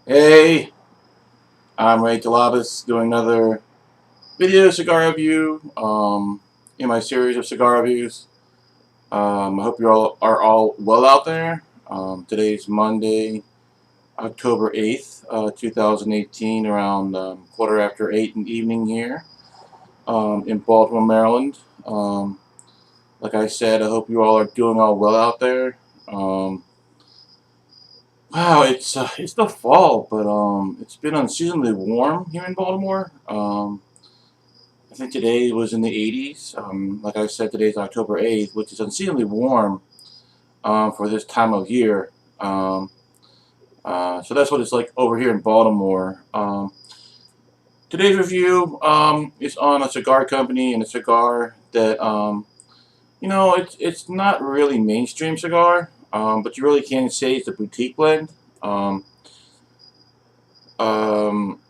Hey, I'm Ray Calabas doing another video cigar review in my series of cigar reviews. I hope you all are all well out there. Today's Monday, October 8th, 2018, around quarter after 8 in the evening here in Baltimore, Maryland. Like I said, I hope you all are doing all well out there. Wow, it's the fall, but it's been unseasonably warm here in Baltimore. I think today was in the 80s. Like I said, today's October 8th, which is unseasonably warm for this time of year. Um, so that's what it's like over here in Baltimore. Today's review is on a cigar company and a cigar that it's not really mainstream cigar, but you really can't say it's a boutique blend. Um, um,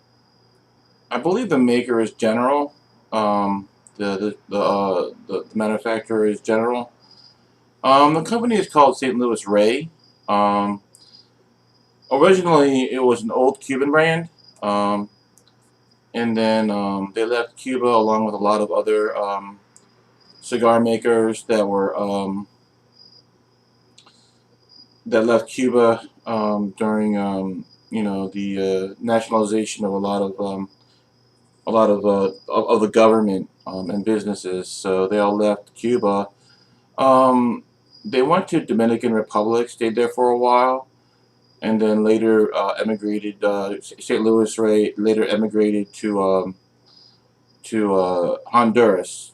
I believe the maker is General. The manufacturer is General. The company is called St. Luis Rey. Um, Originally, it was an old Cuban brand, um, and then they left Cuba along with a lot of other cigar makers that left Cuba during the nationalization of a lot of the government and businesses. So they all left Cuba. Um, they went to Dominican Republic, stayed there for a while, and then later emigrated. St. Louis Ray later emigrated to Honduras.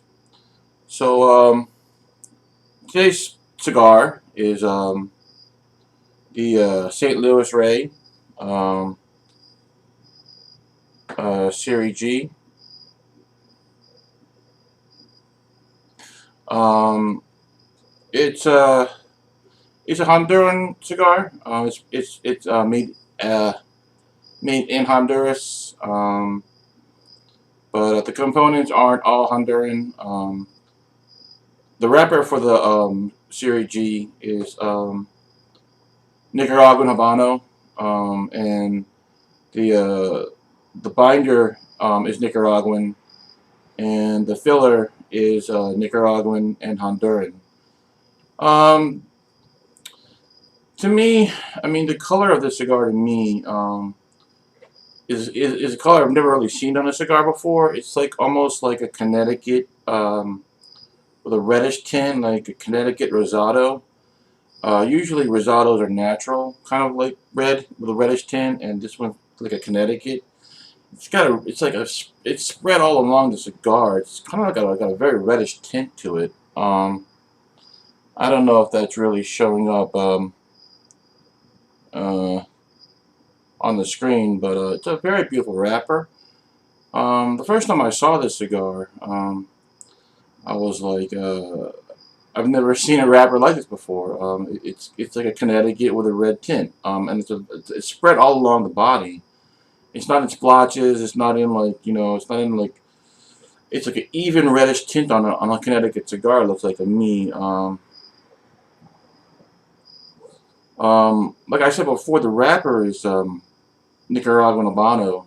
So today's cigar is the St. Louis Ray um, Serie G. Um, it's uh, it's a Honduran cigar. It's uh, made in Honduras. But the components aren't all Honduran. The wrapper for the Serie G is Nicaraguan Habano, and the uh, the binder is Nicaraguan, and the filler is Nicaraguan and Honduran. Um, to me, I mean, the color of the cigar to me is a color I've never really seen on a cigar before. It's like almost like a Connecticut with a reddish tint, like a Connecticut Rosado. Usually Rosados are natural, kind of like red with a reddish tint, and this one's like a Connecticut. It's spread all along the cigar. It's kind of like got a very reddish tint to it. I don't know if that's really showing up uh, on the screen, but it's a very beautiful wrapper. The first time I saw this cigar, I was like, I've never seen a wrapper like this before. It's like a Connecticut with a red tint, and it's spread all along the body. It's not in splotches. It's not in it's not in like. It's like an even reddish tint on a Connecticut cigar. It looks like to me. Like I said before, the wrapper is Nicaraguan Habano.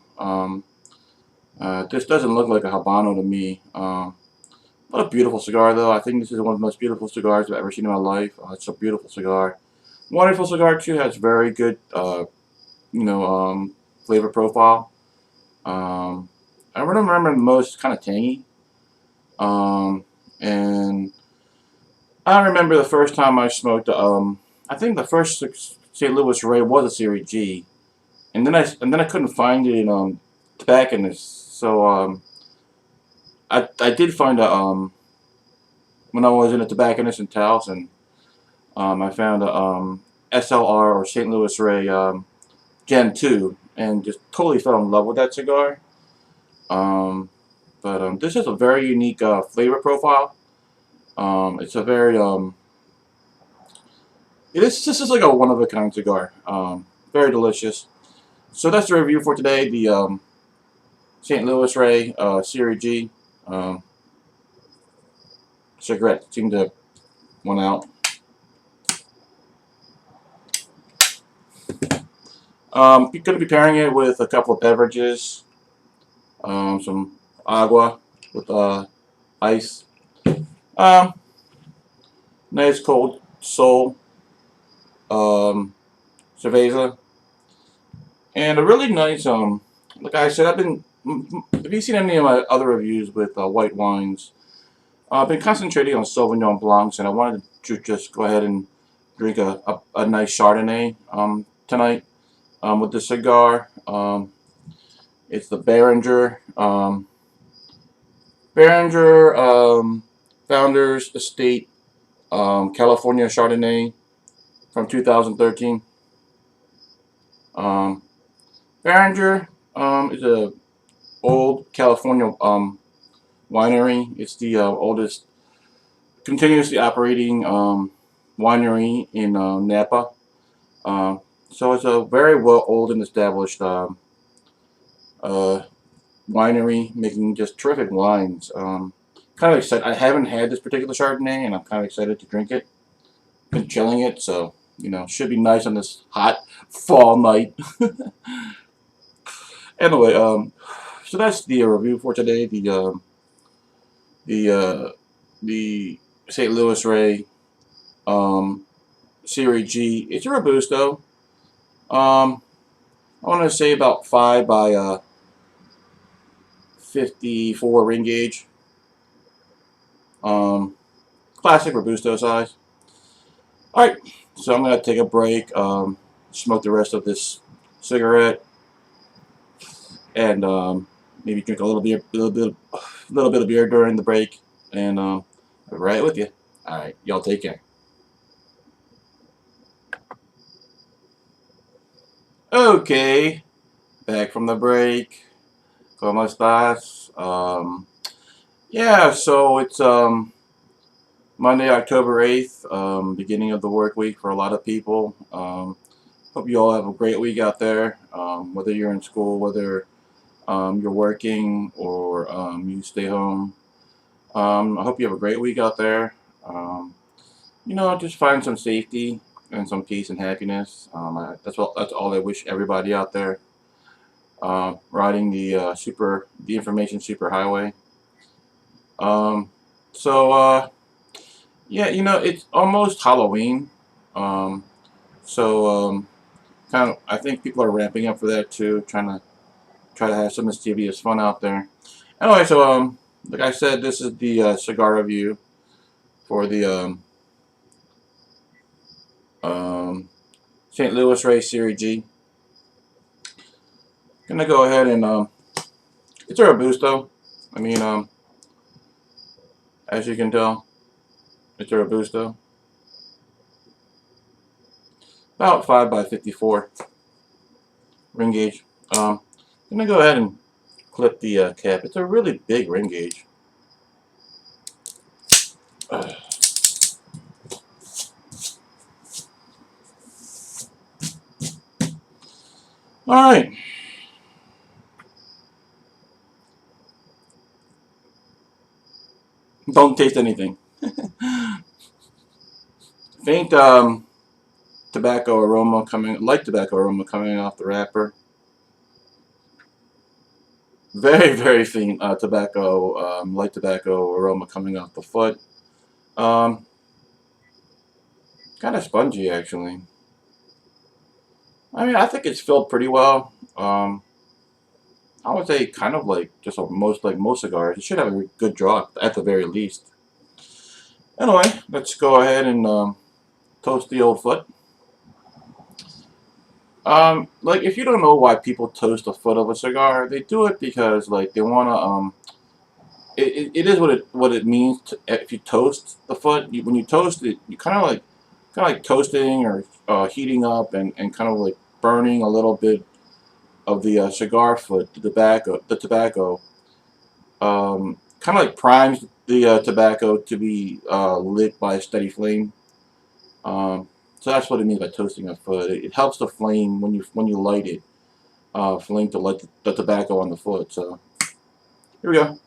This doesn't look like a Habano to me. What a beautiful cigar, though. I think this is one of the most beautiful cigars I've ever seen in my life. It's a beautiful cigar. Wonderful cigar too. Has very good, you know, flavor profile. Um, I remember the most kind of tangy. Um, and I remember the first time I smoked. I think the first St. Louis Ray was a Series G, and then I couldn't find it in tobacconists. So I did find a when I was in a tobacconist in Towson. I found a SLR or St. Louis Ray Gen 2 and just totally fell in love with that cigar. Um, but this is a very unique flavor profile. It's a very this is like a one of a kind cigar. Very delicious. So that's the review for today. The St. Louis Ray Series G um, cigarette seemed to went out. You're going to be pairing it with a couple of beverages, some agua with ice, um, nice cold soul, um, cerveza, and a really nice like I said, have you seen any of my other reviews with white wines? I've been concentrating on Sauvignon Blancs, and I wanted to just go ahead and drink a nice Chardonnay tonight with the cigar. It's the Behringer Founders Estate California Chardonnay from 2013. Um, Behringer is a old California winery. It's the oldest continuously operating winery in Napa. Uh, so it's a very well old and established uh, winery making just terrific wines. Kind of excited. I haven't had this particular Chardonnay, and I'm kind of excited to drink it. Been chilling it, so should be nice on this hot fall night. Anyway, so that's the review for today. The the St. Louis Rey um, Serie G. It's a robusto. Um, I want to say about 5 by 54 ring gauge. Um, Classic robusto size. All right, so I'm gonna take a break, smoke the rest of this cigarette, and maybe drink a little bit of beer during the break, and I'll be right with you. All right, y'all take care. Okay, back from the break. ¿Cómo estás? Yeah, so it's Monday, October 8th, beginning of the work week for a lot of people. Hope you all have a great week out there, whether you're in school, whether you're working, or you stay home. I hope you have a great week out there. Just find some safety and some peace and happiness. That's all I wish everybody out there riding the information superhighway. Um, so yeah, it's almost Halloween. Um, so kind of, I think people are ramping up for that too, try to have some mischievous fun out there. Anyway, so like I said, this is the cigar review for the um, St. Louis Rey Serie G. Gonna go ahead and it's a robusto. I mean, as you can tell, it's a robusto. About 5 by 54 ring gauge. Gonna go ahead and clip the cap. It's a really big ring gauge. All right. Don't taste anything. Faint light tobacco aroma coming off the wrapper. Very, very faint light tobacco aroma coming off the foot. Um, Kind of spongy actually. I mean, I think it's filled pretty well. I would say kind of like just like most cigars. It should have a good draw at the very least. Anyway, let's go ahead and toast the old foot. Like if you don't know why people toast the foot of a cigar, they do it because like they want to it is what it means to, if you toast the foot. When you toast it, you kind of like toasting or heating up and kind of like burning a little bit of the cigar foot, the tobacco, kind of like primes the tobacco to be lit by a steady flame. So that's what it means by toasting a foot. It helps the flame when you light it, flame to light the tobacco on the foot. So here we go.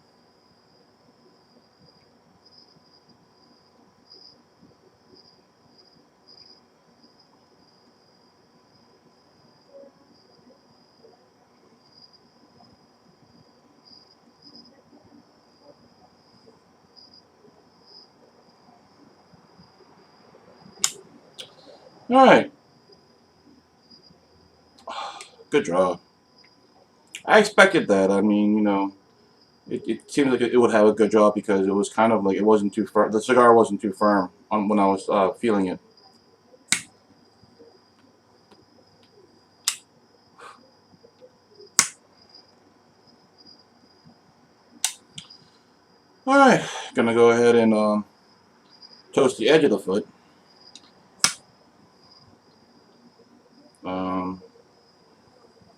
Alright, good draw. I expected that. I mean, you know, it seemed like it would have a good draw because it was kind of like it wasn't too firm. The cigar wasn't too firm on when I was feeling it. Alright, gonna go ahead and toast the edge of the foot. Um,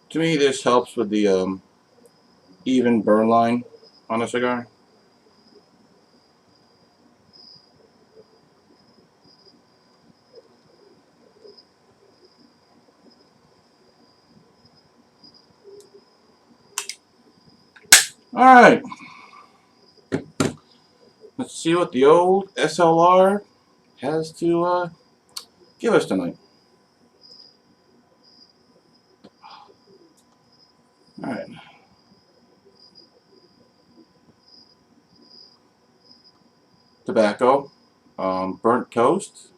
to me, this helps with the even burn line on a cigar. Alright, let's see what the old SLR has to give us tonight. Alright. Tobacco, burnt toast.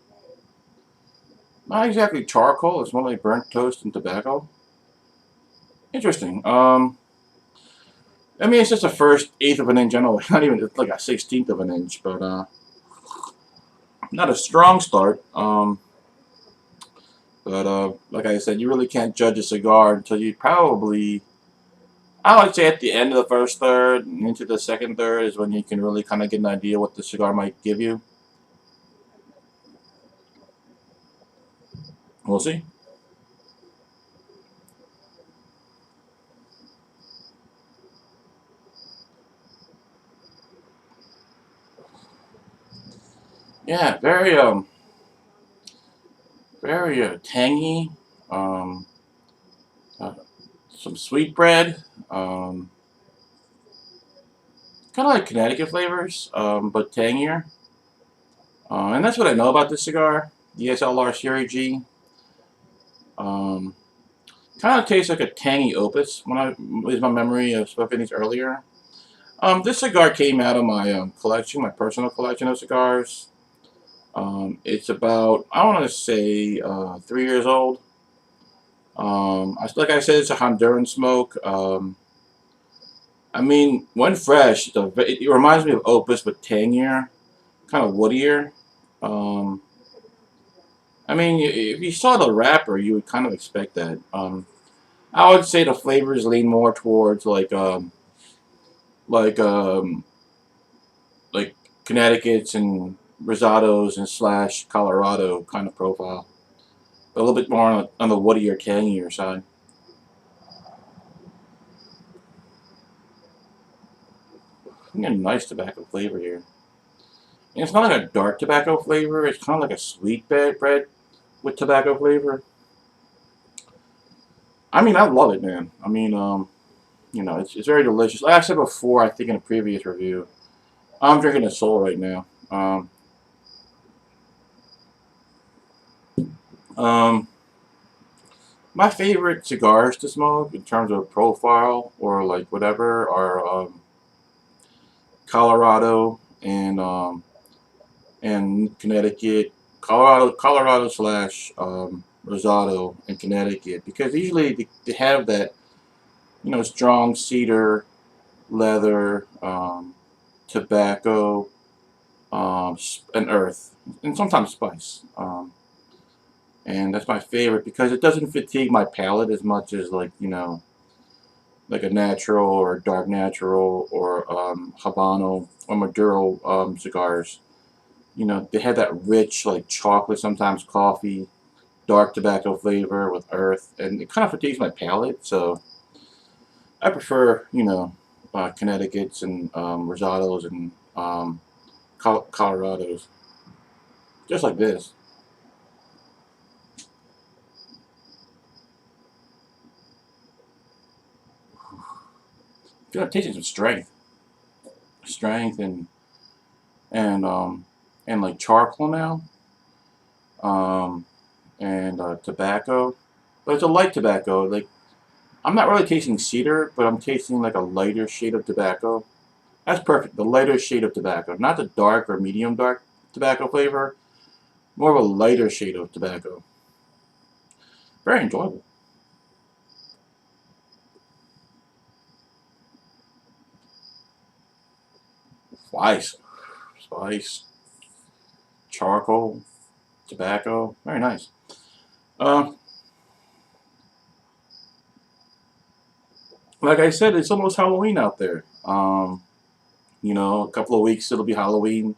Not exactly charcoal, it's more like burnt toast and tobacco. Interesting. I mean, it's just a first eighth of an inch anyway. Not even, it's like a 16th of an inch, but not a strong start. But like I said, you really can't judge a cigar until you probably, I would say at the end of the first third and into the second third is when you can really kind of get an idea what the cigar might give you. We'll see. Yeah, very tangy. Um, uh, some sweet bread. Kind of like Connecticut flavors, but tangier. And that's what I know about this cigar, the SLR Serie G. Um, Kind of tastes like a tangy opus. When I is my memory of smoking these earlier. This cigar came out of my collection, my personal collection of cigars. It's about I want to say 3 years old. Like I said, it's a Honduran smoke. I mean, when fresh, it reminds me of opus, but tangier, kind of woodier. Um, I mean, if you saw the wrapper, you would kind of expect that. I would say the flavors lean more towards like um, like Connecticut's and Rosados and slash Colorado kind of profile. A little bit more on the woodier, tangier side. You get a nice tobacco flavor here. And it's not like a dark tobacco flavor. It's kind of like a sweet bread with tobacco flavor. I mean, I love it, man. I mean, you know, it's very delicious. Like I said before, I think in a previous review, I'm drinking a Soul right now. Um, my favorite cigars to smoke in terms of profile or like whatever are Colorado and Connecticut. Colorado slash Rosado in Connecticut because usually they have that strong cedar, leather, tobacco, and earth, and sometimes spice. And that's my favorite because it doesn't fatigue my palate as much as like a natural or dark natural or Habano or Maduro cigars. You know, they have that rich like chocolate, sometimes coffee, dark tobacco flavor with earth, and it kind of fatigues my palate. So I prefer Connecticut's and Rosados and Colorados, just like this. You know, tasting some strength and and like charcoal now, um, and tobacco, but it's a light tobacco. Like I'm not really tasting cedar, but I'm tasting like a lighter shade of tobacco. That's perfect. The lighter shade of tobacco, not the dark or medium dark tobacco flavor. More of a lighter shade of tobacco. Very enjoyable. Spice, spice, charcoal, tobacco. Very nice. Uh, like I said, it's almost Halloween out there. A couple of weeks it'll be Halloween.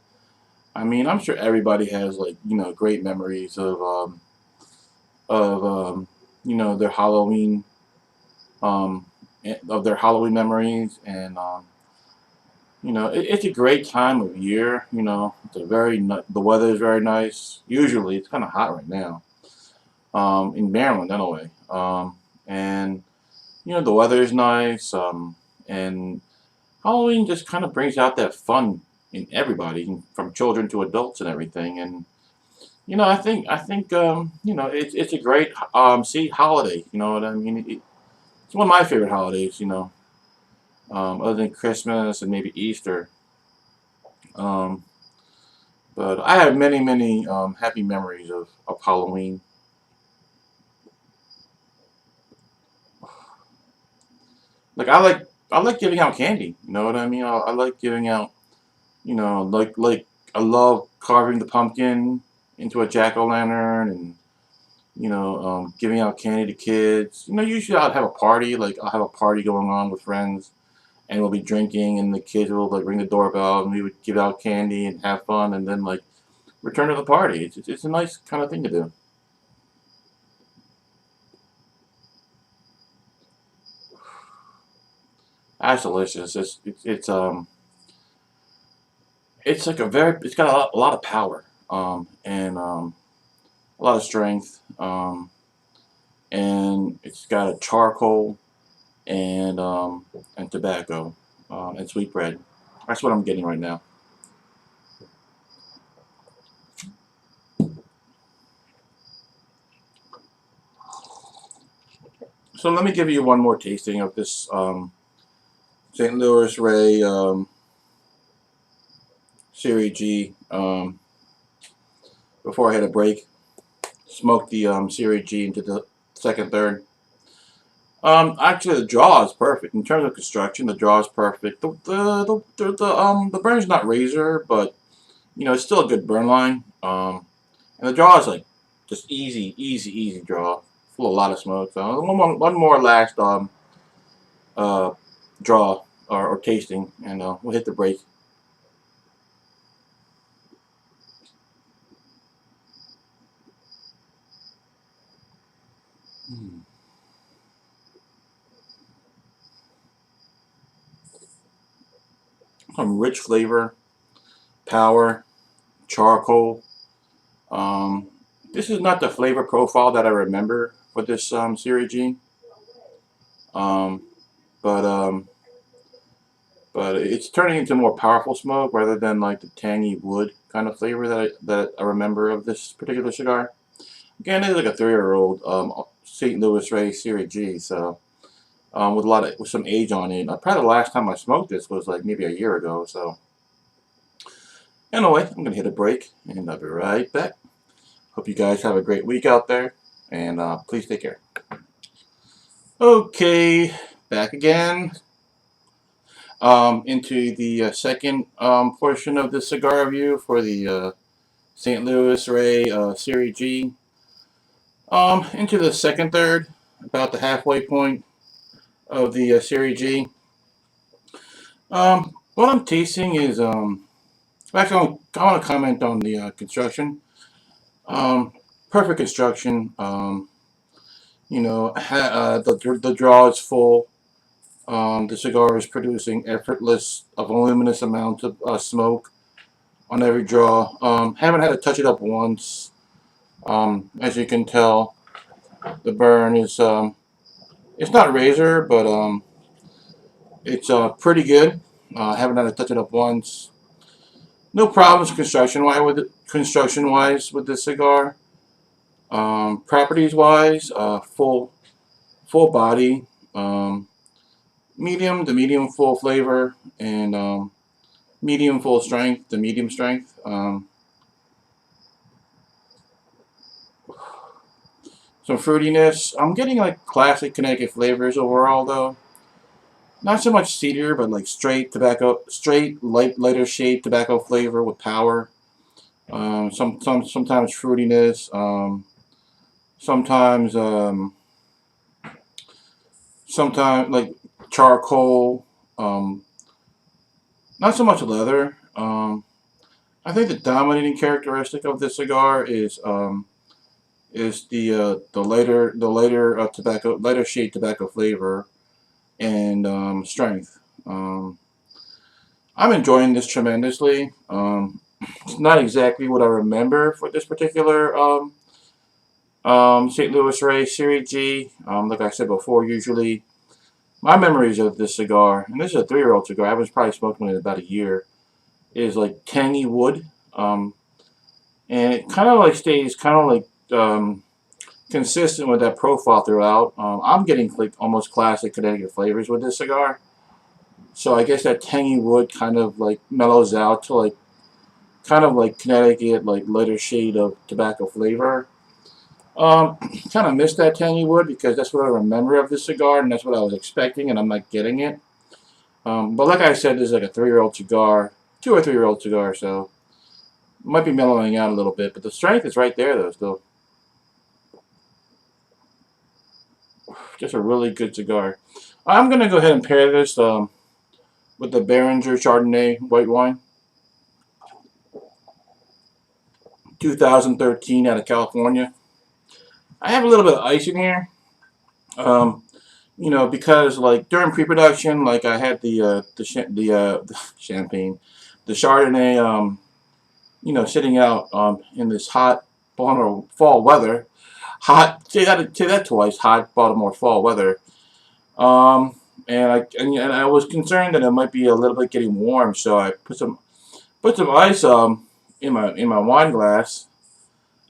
I mean, I'm sure everybody has like great memories of their Halloween um, of their Halloween memories, and it's a great time of year. The weather is very nice. Usually, it's kind of hot right now in Maryland, anyway, and the weather is nice, and Halloween just kind of brings out that fun in everybody, from children to adults and everything, and it's a great holiday. You know what I mean? It's one of my favorite holidays. Other than Christmas and maybe Easter. Um, but I have many, many happy memories of Halloween. Like I like giving out candy. You know what I mean? I like giving out. Like I love carving the pumpkin into a jack o' lantern, and giving out candy to kids. Usually I'd have a party. Like I'll have a party going on with friends, and we'll be drinking, and the kids will like ring the doorbell, and we would give out candy and have fun, and then like return to the party. It's a nice kind of thing to do. That's delicious. It's like it's got a lot of power, and a lot of strength, and it's got a charcoal and tobacco, and sweet bread. That's what I'm getting right now. So let me give you one more tasting of this St. Louis Rey Serie G before I had a break. Smoke the Serie G into the second third. Actually, the draw is perfect in terms of construction. The draw is perfect. The burn is not razor, but it's still a good burn line. And the draw is like just easy, easy, easy draw, full of a lot of smoke. So one more last uh draw or tasting, and we'll hit the break. Mm. Some rich flavor, power, charcoal. Um, this is not the flavor profile that I remember for this Serie G. Um, but um, but it's turning into more powerful smoke rather than like the tangy wood kind of flavor that I remember of this particular cigar. Again, it's like a 3-year-old St. Louis Rey Serie G, so with some age on it. Probably the last time I smoked this was like maybe a year ago. So anyway, I'm gonna hit a break, and I'll be right back. Hope you guys have a great week out there, and please take care. Okay, back again. Into the second portion of the cigar review for the St. Louis Rey Serie G. Into the second third, about the halfway point of the Serie G. What I'm tasting is actually I want to comment on the construction. Um, Perfect construction. The draw is full. The cigar is producing effortless, voluminous amounts of smoke on every draw. Haven't had to touch it up once. As you can tell, the burn is it's not razor, but it's pretty good. Haven't had to touch it up once. No problems construction wise with this cigar. Properties wise, full body, um, medium to medium full flavor, and medium full strength to medium strength. some fruitiness. I'm getting like classic Connecticut flavors overall though. Not so much cedar, but like straight tobacco, straight lighter shade tobacco flavor with power. Sometimes fruitiness. Sometimes sometimes like charcoal. Um, Not so much leather. I think the dominating characteristic of this cigar is the lighter tobacco, lighter shade tobacco flavor and strength. I'm enjoying this tremendously. It's not exactly what I remember for this particular St. Louis Rey Serie G. Like I said before, usually my memories of this cigar, and this is a 3-year-old cigar. I was probably smoking it in about a year. Is like tangy wood, and it kind of like stays kind of like consistent with that profile throughout. I'm getting like almost classic Connecticut flavors with this cigar. So I guess that tangy wood kind of like mellows out to like kind of like Connecticut, like lighter shade of tobacco flavor. Um, Kind of missed that tangy wood because that's what I remember of this cigar, and that's what I was expecting, and I'm not getting it. But like I said, this is like a 3-year-old cigar, 2 or 3-year-old cigar, so might be mellowing out a little bit. But the strength is right there, though. Still, just a really good cigar. I'm gonna go ahead and pair this with the Behringer Chardonnay white wine, 2013 out of California. I have a little bit of ice in here. Um, because like during pre-production, like I had the champagne, the Chardonnay, sitting out in this hot Baltimore fall weather. Hot, say that twice. Hot Baltimore fall weather. Um, and I was concerned that it might be a little bit getting warm, so I put some ice in my wine glass.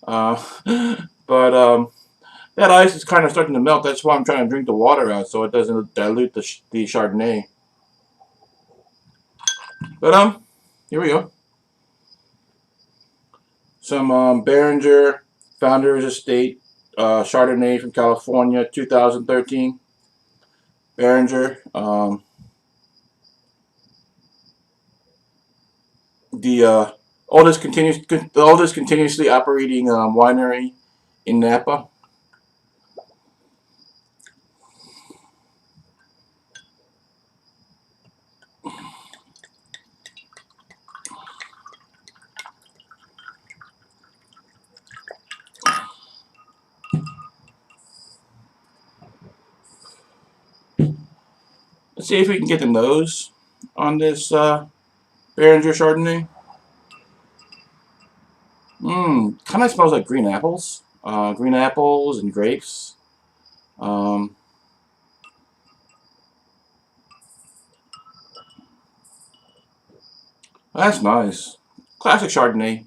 Uh, but that ice is kind of starting to melt. That's why I'm trying to drink the water out so it doesn't dilute the Chardonnay. But here we go. Some Behringer Founders Estate Chardonnay from California, 2013. Behringer, the oldest continuously operating winery in Napa. Let's see if we can get the nose on this Behringer Chardonnay. Kind of smells like green apples. Green apples and grapes. Um, that's nice. Classic Chardonnay.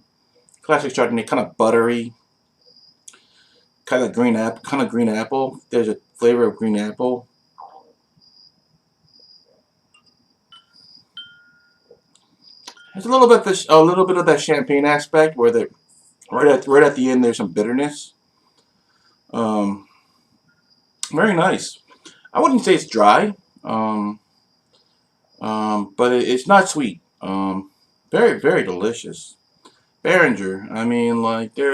Classic Chardonnay, kind of buttery, kind of green apple. There's a flavor of green apple. There's a little bit of that champagne aspect where the right at the end there's some bitterness. Um, Very nice. I wouldn't say it's dry, but it's not sweet. Very delicious. Behringer. I mean, like there.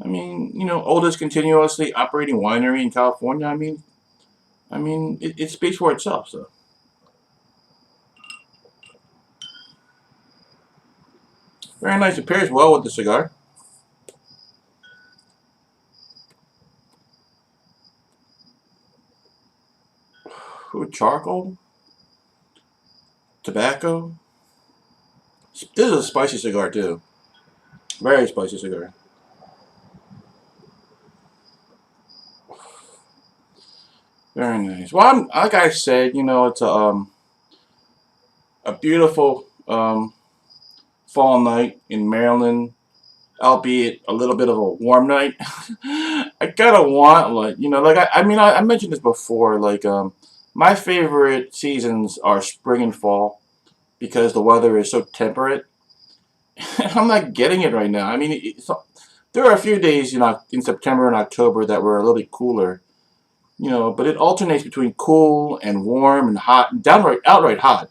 Oldest continuously operating winery in California. It speaks for itself. So very nice. It pairs well with the cigar. Ooh, charcoal, tobacco. This is a spicy cigar too. Very spicy cigar. Very nice. Well, like I said, it's a beautiful fall night in Maryland, albeit a little bit of a warm night. I kind of want I mentioned this before. Like my favorite seasons are spring and fall because the weather is so temperate. I'm not getting it right now. There are a few days in September and October that were a little bit cooler, but it alternates between cool and warm and hot, downright outright hot.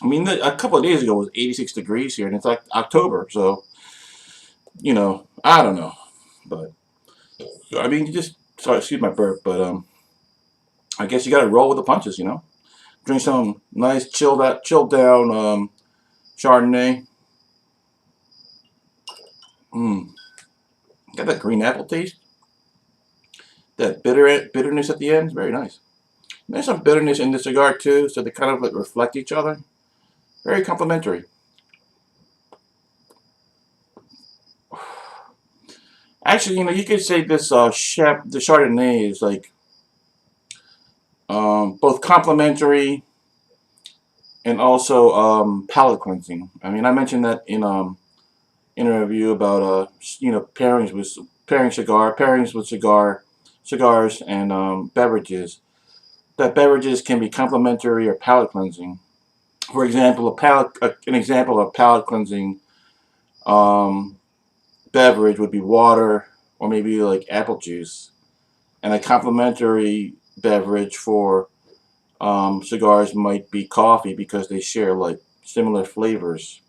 I mean, a couple of days ago it was 86 degrees here, and it's like October, so I don't know, but I mean, you just sorry, excuse my burp, but I guess you got to roll with the punches. Drink some nice chilled down Chardonnay. Mm. Got that green apple taste, that bitterness at the end. Very nice. There's some bitterness in the cigar too, so they kind of like reflect each other. Very complimentary. Actually, you could say this the Chardonnay is like both complimentary and also palate cleansing. I mean, I mentioned that in interview about pairings with cigars and beverages. That beverages can be complimentary or palate cleansing. For example, an example of palate cleansing um, beverage would be water or maybe like apple juice, and a complementary beverage for cigars might be coffee because they share like similar flavors.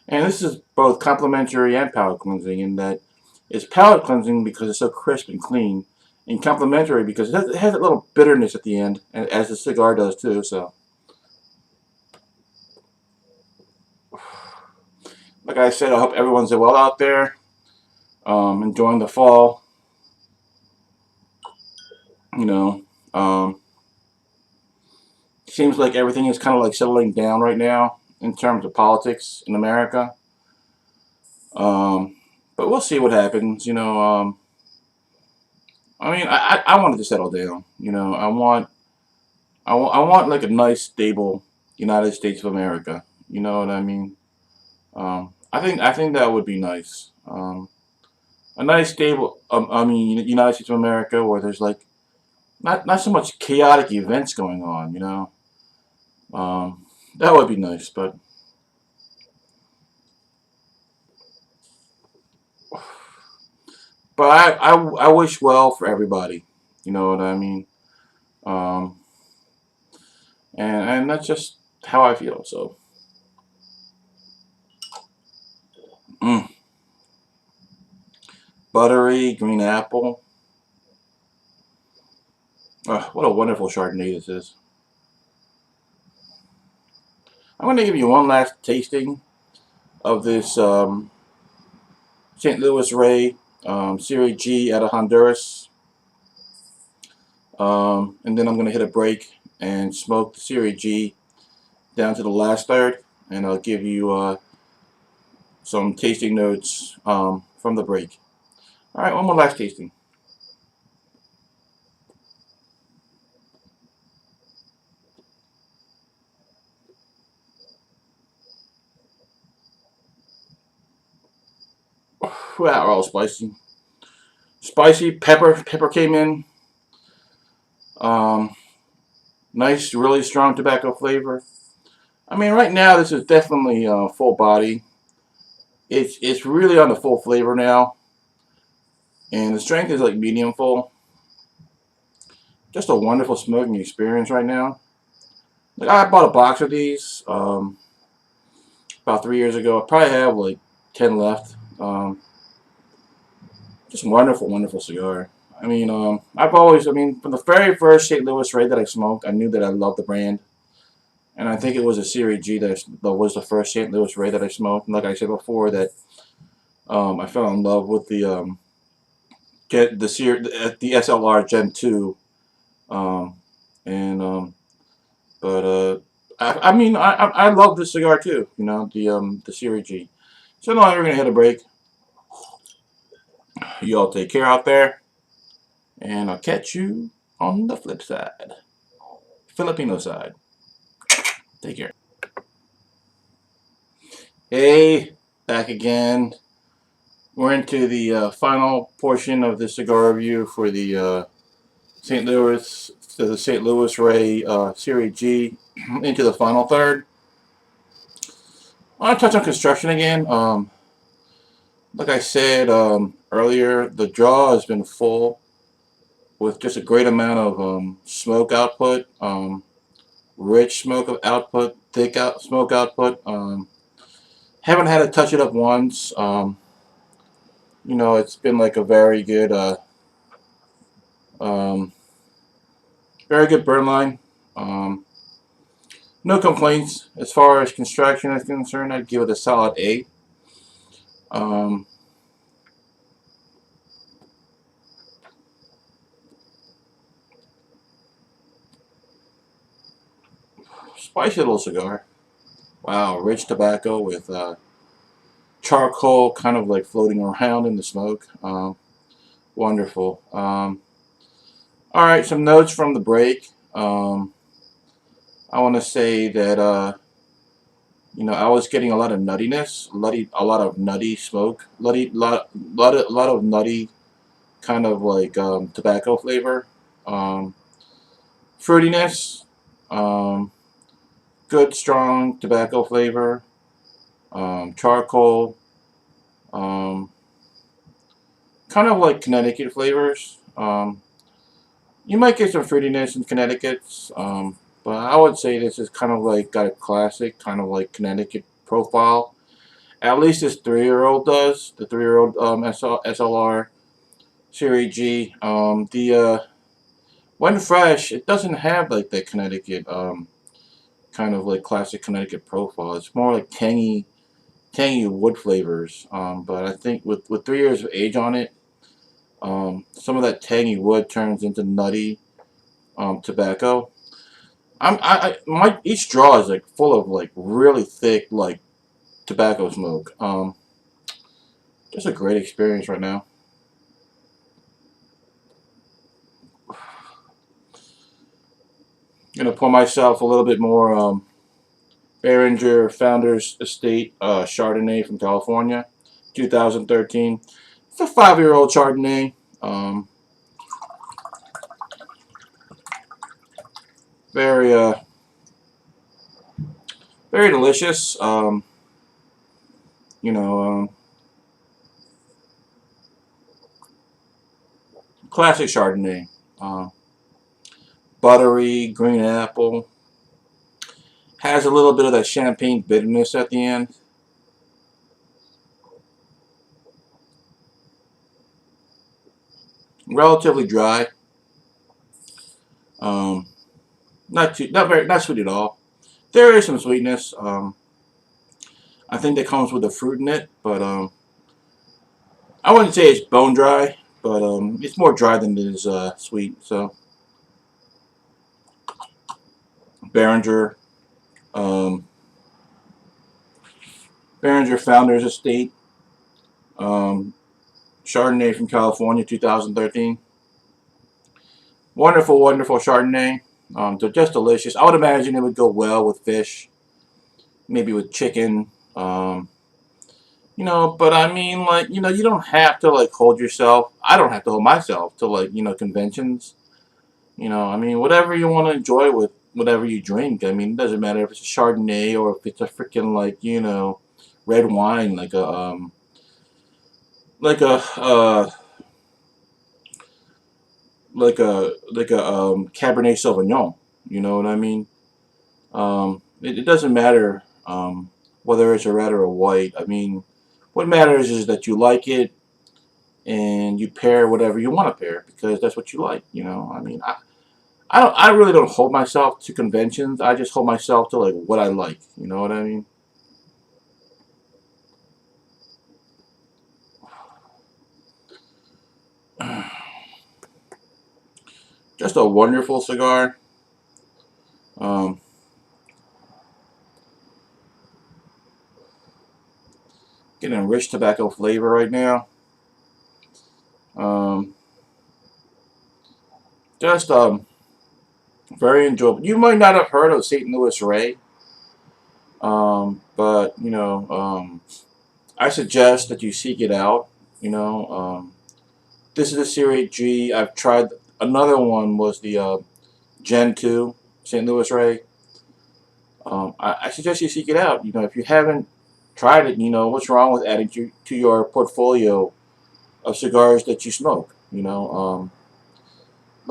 And this is both complimentary and palate cleansing in that it's palate cleansing because it's so crisp and clean, and complimentary because it has a little bitterness at the end, and as the cigar does too. So, like I said, I hope everyone's well out there, enjoying the fall. You know, seems like everything is kind of like settling down right now in terms of politics in America. Um, but we'll see what happens. I mean, I wanted to settle down. I want like a nice, stable United States of America. You know what I mean? I think that would be nice. A nice, stable, I mean, United States of America where there's like not so much chaotic events going on. That would be nice. But I wish well for everybody. You know what I mean? Um, and that's just how I feel. So, mm, buttery green apple. What a wonderful Chardonnay this is. I'm going to give you one last tasting of this St. Louis Rey Serie G out of Honduras. And then I'm going to hit a break and smoke the Serie G down to the last third. And I'll give you some tasting notes from the break. All right, one more last tasting. Wow, all spicy. Spicy pepper. Pepper came in. Um, nice, really strong tobacco flavor. I mean, right now this is definitely full body. It's really on the full flavor now, and the strength is like medium full. Just a wonderful smoking experience right now. Like I bought a box of these about 3 years ago. I probably have like 10 left. Just wonderful, wonderful cigar. I mean, I mean, from the very first St. Louis Rey that I smoked, I knew that I loved the brand. And I think it was a Serie G that was the first St. Louis Rey that I smoked. And like I said before, that I fell in love with the SLR Gen 2. Um, and but I mean I love this cigar too. The Serie G. So now we're gonna hit a break. You all take care out there, and I'll catch you on the flip side, Filipino side. Take care. Hey, back again. We're into the final portion of the cigar review for the St. Louis the St. Louis Rey Serie G. Into the final third. I want to touch on construction again. Like I said, earlier. The draw has been full with just a great amount of smoke output, rich smoke output, thick smoke output. Haven't had to touch it up once. It's been like a um, very good burn line. Um, no complaints as far as construction is concerned. I'd give it a solid 8. Um, Spicy little cigar. Wow, rich tobacco with charcoal kind of like floating around in the smoke. Wonderful. All right, some notes from the break. I want to say that I was getting a lot of nuttiness, a lot of nutty smoke, lot of nutty kind of like tobacco flavor, um, fruitiness, um, good strong tobacco flavor, charcoal, um, kind of like Connecticut flavors. You might get some fruitiness in Connecticut's, but I would say this is kind of like got a classic kind of like Connecticut profile. At least this 3-year-old does. The 3-year-old SLR Serie G. The when fresh, it doesn't have like the Connecticut kind of like classic Connecticut profile. It's more like tangy wood flavors. But I think with 3 years of age on it, some of that tangy wood turns into nutty tobacco. My each draw is like full of like really thick like tobacco smoke. Just a great experience right now. Gonna pour myself a little bit more Behringer Founders Estate Chardonnay from California, 2013. It's a 5-year-old Chardonnay. Um, very very delicious. You know, classic Chardonnay. Uh, Buttery, green apple. Has a little bit of that champagne bitterness at the end. Relatively dry. Um, not sweet at all. There is some sweetness. I think that comes with the fruit in it, but I wouldn't say it's bone dry, but it's more dry than it is sweet. So Behringer, um, Behringer Founders Estate, um, Chardonnay from California, 2013. Wonderful, wonderful Chardonnay. They're just delicious. I would imagine it would go well with fish, maybe with chicken. But I mean, like, you don't have to like hold yourself. I don't have to hold myself to like, conventions. I mean, whatever you want to enjoy with whatever you drink. I mean, it doesn't matter if it's a Chardonnay or if it's a freaking like, red wine, like a Cabernet Sauvignon. You know what I mean? It doesn't matter whether it's a red or a white. I mean, what matters is that you like it and you pair whatever you want to pair because that's what you like. I mean, I really don't hold myself to conventions. I just hold myself to like what I like. You know what I mean? Just a wonderful cigar. Um, Getting rich tobacco flavor right now. Um, just very enjoyable. You might not have heard of St. Louis Rey, but I suggest that you seek it out. You know, this is a Serie G. I've tried another one was the Gen 2 St. Louis Rey. I suggest you seek it out. If you haven't tried it, what's wrong with adding to your portfolio of cigars that you smoke. Like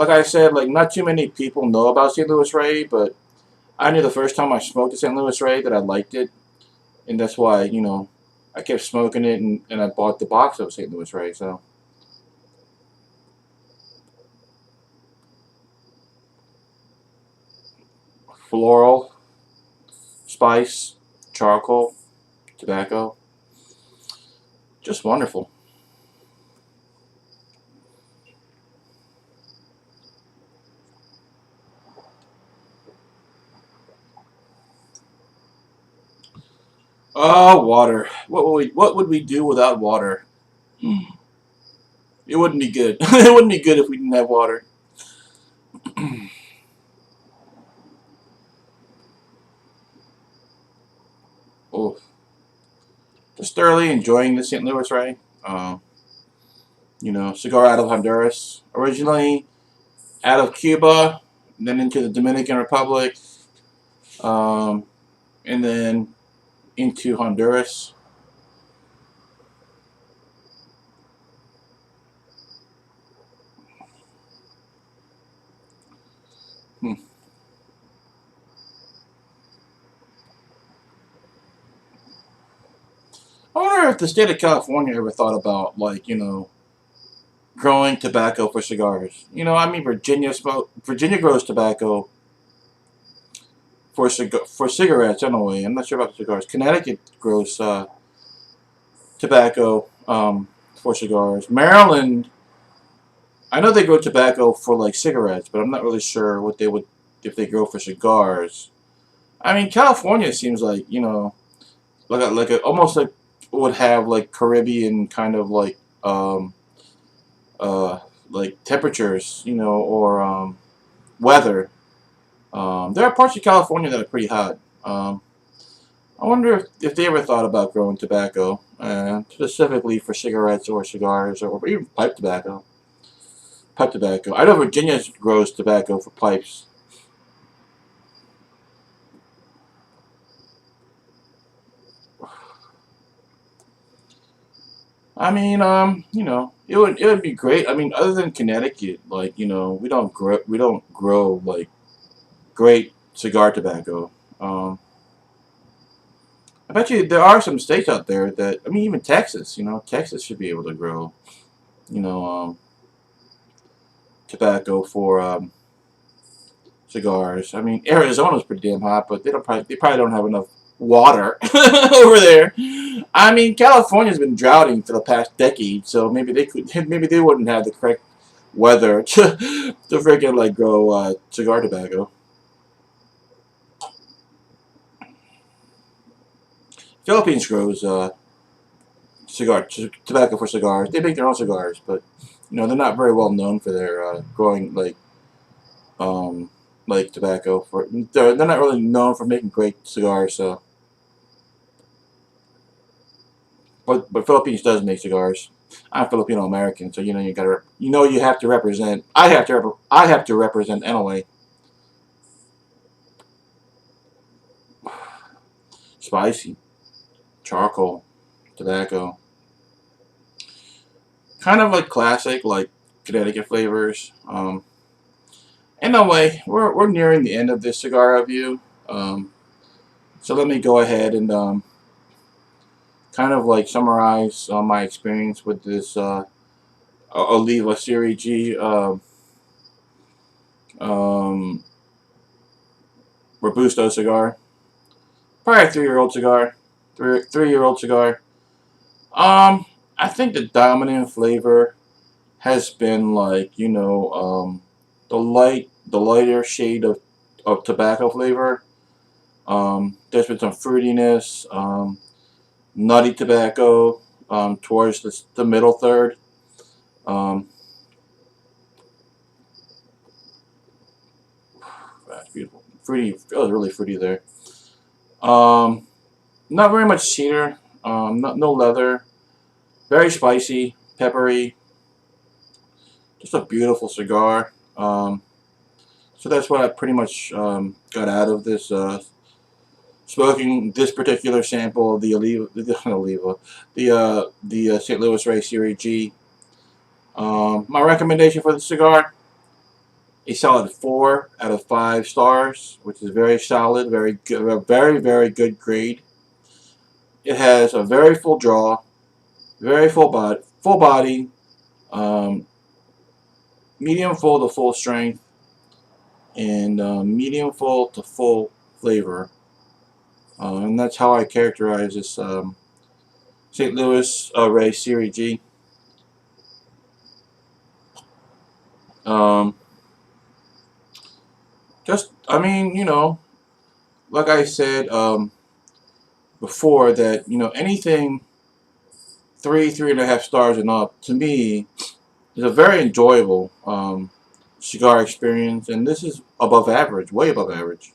I said, like not too many people know about St. Louis Rey, but I knew the first time I smoked a St. Louis Rey that I liked it, and that's why I kept smoking it, and I bought the box of St. Louis Rey. So floral, spice, charcoal, tobacco, just wonderful. Oh, water. What would we do without water? It wouldn't be good. It wouldn't be good if we didn't have water. Oh, just thoroughly enjoying the St. Louis Rey. Cigar out of Honduras, originally out of Cuba, then into the Dominican Republic, um, and then into Honduras. Hmm. I wonder if the state of California ever thought about, like, growing tobacco for cigars. I mean, Virginia grows tobacco for cigarettes anyway. I'm not sure about cigars. Connecticut grows tobacco for cigars. Maryland, I know they grow tobacco for like cigarettes, but I'm not really sure what they would if they grow for cigars. I mean, California seems like almost like would have like Caribbean kind of uh like temperatures, or weather. There are parts of California that are pretty hot. I wonder if they ever thought about growing tobacco, specifically for cigarettes or cigars or even pipe tobacco. Pipe tobacco. I know Virginia grows tobacco for pipes. I mean, it would be great. I mean, other than Connecticut, like we don't grow like great cigar tobacco. Um, I bet you there are some states out there that I mean, even Texas. Texas should be able to grow you know tobacco for cigars. I mean, Arizona's pretty damn hot, but they probably don't have enough water over there. I mean, California's been droughting for the past decade, so maybe they wouldn't have the correct weather to freaking like grow cigar tobacco. Philippines grows tobacco for cigars. They make their own cigars, but they're not very well known for their growing um, like tobacco for. They're not really known for making great cigars. So, but Philippines does make cigars. I'm Filipino American, so you have to represent. I have to represent NLA. Spicy, charcoal, tobacco, kind of like classic like Connecticut flavors. In a way, we're nearing the end of this cigar review. So let me go ahead and kind of like summarize my experience with this Oliva Serie G um, robusto cigar. Probably a 3-year-old cigar, 3-year-old cigar. Um, I think the dominant flavor has been like the lighter shade of tobacco flavor. There's been some fruitiness, nutty tobacco towards the middle third. Um, that's beautiful. Fruity. It was really fruity there. Um, Not very much cedar. No leather. Very spicy, peppery. Just a beautiful cigar. So that's what I pretty much got out of this smoking this particular sample of the Oliva, the St. Louis Rey Serie G. My recommendation for the cigar: a solid 4 out of 5 stars, which is very solid, very good, a very good grade. It has a very full draw, very full body, um, medium full to full strength, and medium full to full flavor. And that's how I characterize this St. Louis Rey Serie G. Um, I mean, like I said before, that anything 3.5 stars and up, to me, is a very enjoyable cigar experience, and this is above average, way above average.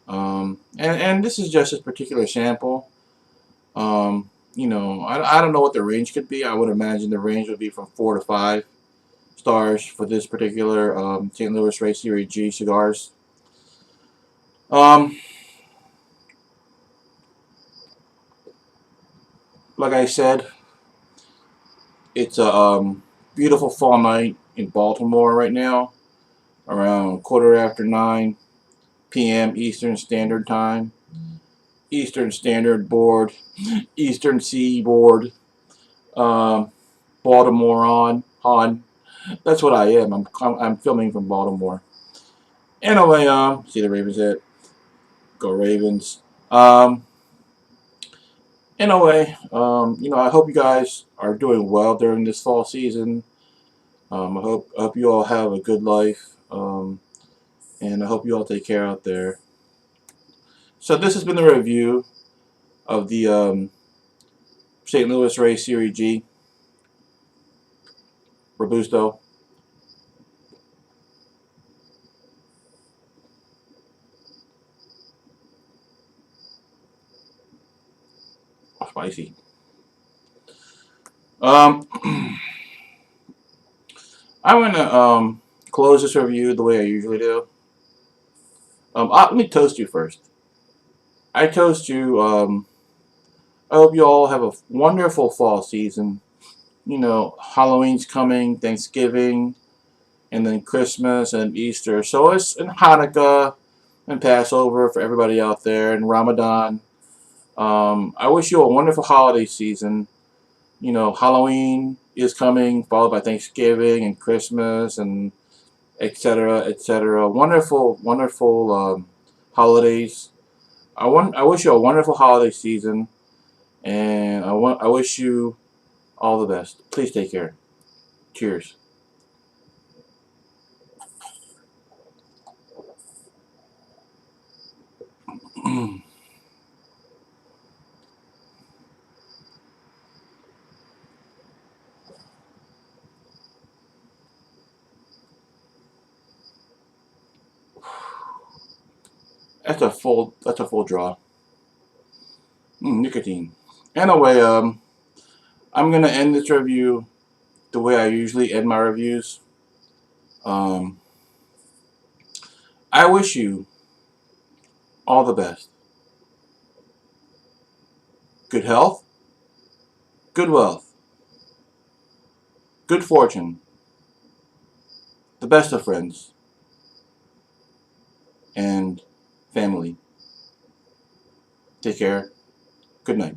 And this is just a particular sample. I don't know what the range could be. I would imagine the range would be from 4 to 5 stars for this particular St. Louis Rey Serie G cigars. Um, like I said, it's a beautiful fall night in Baltimore right now, around 9:15 p.m. Eastern Standard Time. Eastern Standard Board, Eastern Seaboard, um, Baltimore on. That's what I am. I'm filming from Baltimore. Anyway, see the Ravens hit. Go Ravens. Anyway, I hope you guys are doing well during this fall season. I hope you all have a good life. And I hope you all take care out there. So this has been the review of the St. Louis Rey Serie G Robusto. Oh, spicy. Um, I'm gonna close this review the way I usually do. Let me toast you first. I toast you. I hope you all have a wonderful fall season. Halloween's coming, Thanksgiving, and then Christmas and Easter. So it's and Hanukkah and Passover for everybody out there, and Ramadan. I wish you a wonderful holiday season. Halloween is coming, followed by Thanksgiving and Christmas and etc. etc. Wonderful holidays. I wish you a wonderful holiday season, and I wish you all the best. Please take care. Cheers. That's a full draw. Nicotine. Anyway, I'm gonna end this review the way I usually end my reviews. Um, I wish you all the best. Good health, good wealth, good fortune, the best of friends, and family. Take care. Good night.